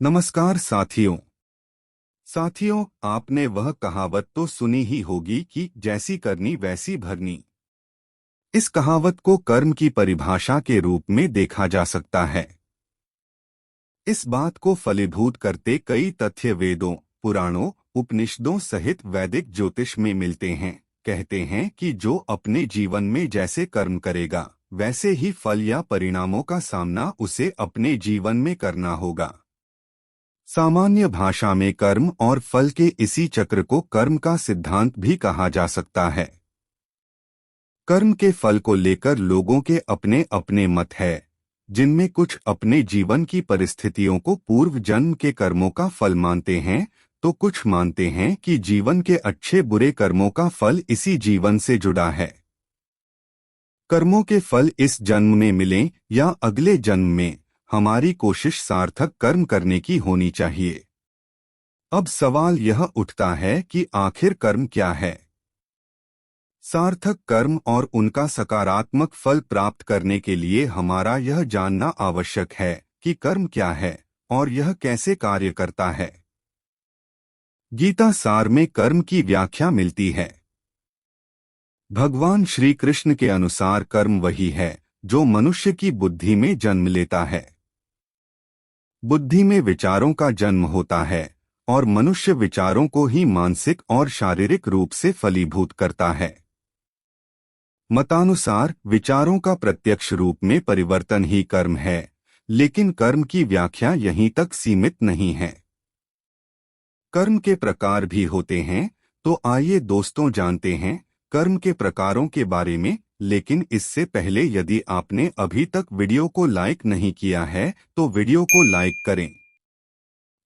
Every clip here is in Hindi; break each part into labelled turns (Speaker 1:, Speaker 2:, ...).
Speaker 1: नमस्कार साथियों। आपने वह कहावत तो सुनी ही होगी कि जैसी करनी वैसी भरनी। इस कहावत को कर्म की परिभाषा के रूप में देखा जा सकता है। इस बात को फलीभूत करते कई तथ्य वेदों, पुराणों, उपनिषदों सहित वैदिक ज्योतिष में मिलते हैं। कहते हैं कि जो अपने जीवन में जैसे कर्म करेगा, वैसे ही फल या परिणामों का सामना उसे अपने जीवन में करना होगा। सामान्य भाषा में कर्म और फल के इसी चक्र को कर्म का सिद्धांत भी कहा जा सकता है। कर्म के फल को लेकर लोगों के अपने अपने मत है, जिनमें कुछ अपने जीवन की परिस्थितियों को पूर्व जन्म के कर्मों का फल मानते हैं, तो कुछ मानते हैं कि जीवन के अच्छे बुरे कर्मों का फल इसी जीवन से जुड़ा है। कर्मों के फल इस जन्म में मिलें या अगले जन्म में, हमारी कोशिश सार्थक कर्म करने की होनी चाहिए। अब सवाल यह उठता है कि आखिर कर्म क्या है? सार्थक कर्म और उनका सकारात्मक फल प्राप्त करने के लिए हमारा यह जानना आवश्यक है कि कर्म क्या है और यह कैसे कार्य करता है। गीता सार में कर्म की व्याख्या मिलती है। भगवान श्री कृष्ण के अनुसार कर्म वही है जो मनुष्य की बुद्धि में जन्म लेता है। बुद्धि में विचारों का जन्म होता है और मनुष्य विचारों को ही मानसिक और शारीरिक रूप से फलीभूत करता है। मतानुसार विचारों का प्रत्यक्ष रूप में परिवर्तन ही कर्म है, लेकिन कर्म की व्याख्या यहीं तक सीमित नहीं है। कर्म के प्रकार भी होते हैं, तो आइए दोस्तों जानते हैं कर्म के प्रकारों के बारे में। लेकिन इससे पहले यदि आपने अभी तक वीडियो को लाइक नहीं किया है तो वीडियो को लाइक करें।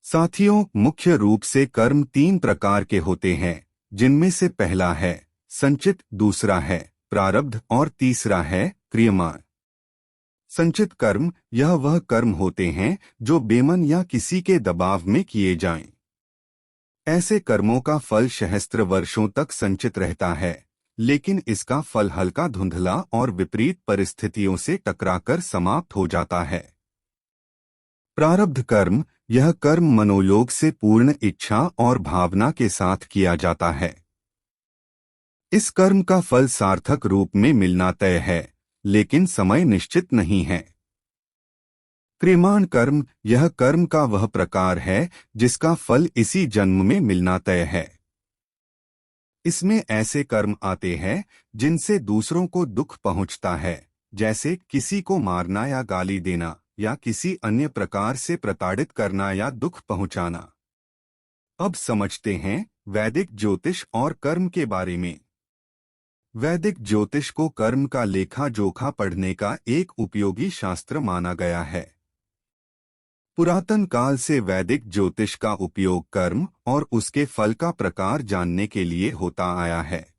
Speaker 1: साथियों, मुख्य रूप से कर्म तीन प्रकार के होते हैं, जिनमें से पहला है संचित, दूसरा है प्रारब्ध और तीसरा है क्रियमाण। संचित कर्म यह वह कर्म होते हैं जो बेमन या किसी के दबाव में किए जाएं। ऐसे कर्मों का फल सहस्त्र वर्षों तक संचित रहता है, लेकिन इसका फल हल्का धुंधला और विपरीत परिस्थितियों से टकराकर समाप्त हो जाता है। प्रारब्ध कर्म यह कर्म मनोयोग से पूर्ण इच्छा और भावना के साथ किया जाता है। इस कर्म का फल सार्थक रूप में मिलना तय है, लेकिन समय निश्चित नहीं है। क्रियमाण कर्म यह कर्म का वह प्रकार है जिसका फल इसी जन्म में मिलना तय है। इसमें ऐसे कर्म आते हैं जिनसे दूसरों को दुख पहुंचता है, जैसे किसी को मारना या गाली देना या किसी अन्य प्रकार से प्रताड़ित करना या दुख पहुंचाना। अब समझते हैं वैदिक ज्योतिष और कर्म के बारे में। वैदिक ज्योतिष को कर्म का लेखा जोखा पढ़ने का एक उपयोगी शास्त्र माना गया है। पुरातन काल से वैदिक ज्योतिष का उपयोग कर्म और उसके फल का प्रकार जानने के लिए होता आया है।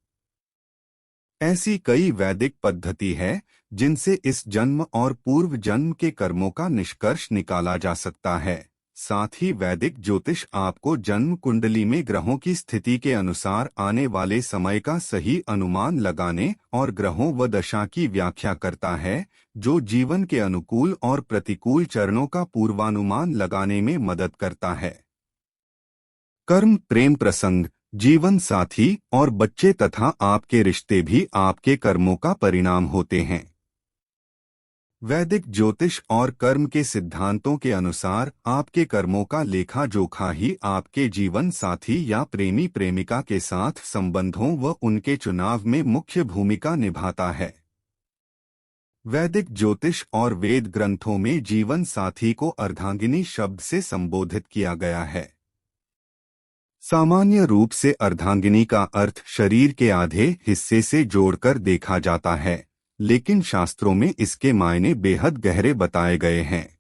Speaker 1: ऐसी कई वैदिक पद्धति है जिनसे इस जन्म और पूर्व जन्म के कर्मों का निष्कर्ष निकाला जा सकता है। साथ ही वैदिक ज्योतिष आपको जन्म कुंडली में ग्रहों की स्थिति के अनुसार आने वाले समय का सही अनुमान लगाने और ग्रहों व दशा की व्याख्या करता है, जो जीवन के अनुकूल और प्रतिकूल चरणों का पूर्वानुमान लगाने में मदद करता है। कर्म, प्रेम प्रसंग, जीवन साथी और बच्चे तथा आपके रिश्ते भी आपके कर्मों का परिणाम होते हैं। वैदिक ज्योतिष और कर्म के सिद्धांतों के अनुसार आपके कर्मों का लेखा जोखा ही आपके जीवन साथी या प्रेमी प्रेमिका के साथ संबंधों व उनके चुनाव में मुख्य भूमिका निभाता है। वैदिक ज्योतिष और वेद ग्रंथों में जीवन साथी को अर्धांगिनी शब्द से संबोधित किया गया है। सामान्य रूप से अर्धांगिनी का अर्थ शरीर के आधे हिस्से से जोड़कर देखा जाता है, लेकिन शास्त्रों में इसके मायने बेहद गहरे बताए गए हैं।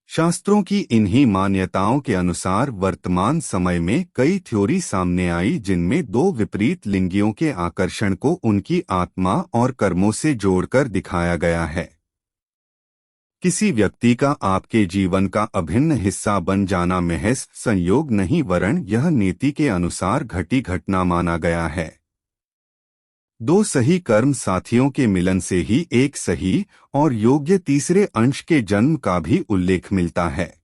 Speaker 1: शास्त्रों की इन्हीं मान्यताओं के अनुसार वर्तमान समय में कई थ्योरी सामने आई जिनमें दो विपरीत लिंगियों के आकर्षण को उनकी आत्मा और कर्मों से जोड़कर दिखाया गया है। किसी व्यक्ति का आपके जीवन का अभिन्न हिस्सा बन जाना महज संयोग नहीं, वरन यह नीति के अनुसार घटी घटना माना गया है। दो सही कर्म साथियों के मिलन से ही एक सही और योग्य तीसरे अंश के जन्म का भी उल्लेख मिलता है।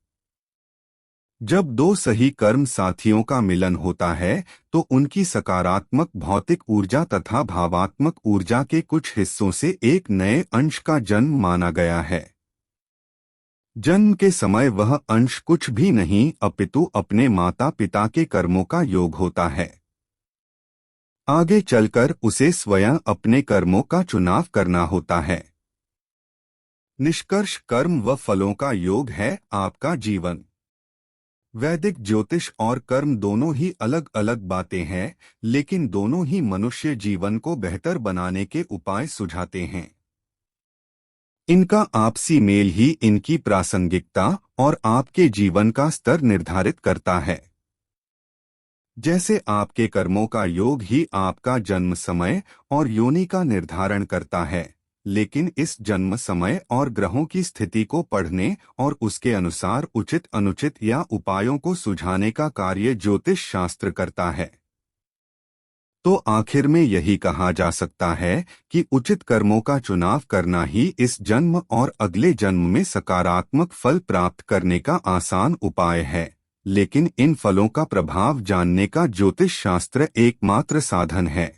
Speaker 1: जब दो सही कर्म साथियों का मिलन होता है तो उनकी सकारात्मक भौतिक ऊर्जा तथा भावात्मक ऊर्जा के कुछ हिस्सों से एक नए अंश का जन्म माना गया है। जन्म के समय वह अंश कुछ भी नहीं अपितु अपने माता पिता के कर्मों का योग होता है। आगे चलकर उसे स्वयं अपने कर्मों का चुनाव करना होता है। निष्कर्ष, कर्म व फलों का योग है आपका जीवन। वैदिक ज्योतिष और कर्म दोनों ही अलग अलग बातें हैं, लेकिन दोनों ही मनुष्य जीवन को बेहतर बनाने के उपाय सुझाते हैं। इनका आपसी मेल ही इनकी प्रासंगिकता और आपके जीवन का स्तर निर्धारित करता है। जैसे आपके कर्मों का योग ही आपका जन्म समय और योनि का निर्धारण करता है, लेकिन इस जन्म समय और ग्रहों की स्थिति को पढ़ने और उसके अनुसार उचित अनुचित या उपायों को सुझाने का कार्य ज्योतिष शास्त्र करता है। तो आखिर में यही कहा जा सकता है कि उचित कर्मों का चुनाव करना ही इस जन्म और अगले जन्म में सकारात्मक फल प्राप्त करने का आसान उपाय है, लेकिन इन फलों का प्रभाव जानने का ज्योतिष शास्त्र एकमात्र साधन है।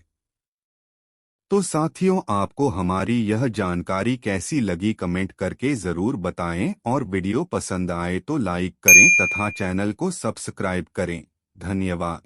Speaker 1: तो साथियों, आपको हमारी यह जानकारी कैसी लगी कमेंट करके ज़रूर बताएं और वीडियो पसंद आए तो लाइक करें तथा चैनल को सब्सक्राइब करें। धन्यवाद।